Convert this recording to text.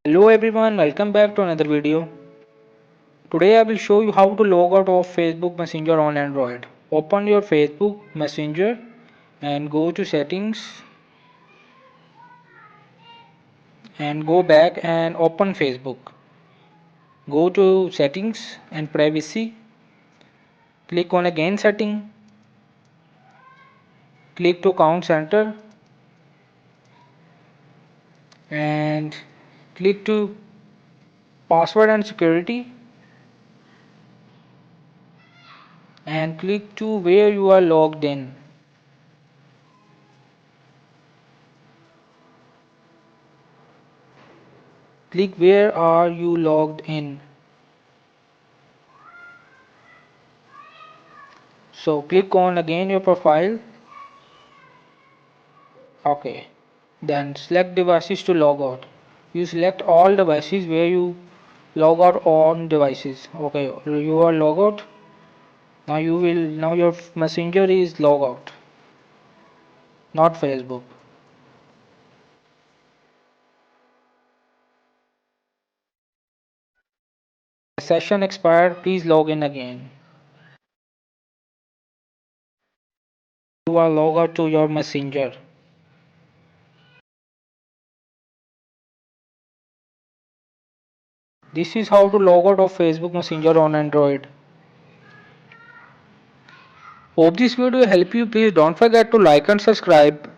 Hello everyone, welcome back to another video. Today I will show you how to log out of Facebook Messenger on Android. Open your Facebook Messenger and go to settings and go back and open Facebook. Go to settings and privacy. Click on again setting. Click to account center and click to password and security and click to where you are logged in. Click where are you logged in. So click on again your profile. Okay. Then select devices to log out. You select all devices where you log out on devices. Okay, you are log out. Now your messenger is log out, not Facebook. Session expired, please log in again. You are log out to your messenger. This is how to log out of Facebook Messenger on Android. Hope this video help you. Please don't forget to like and subscribe.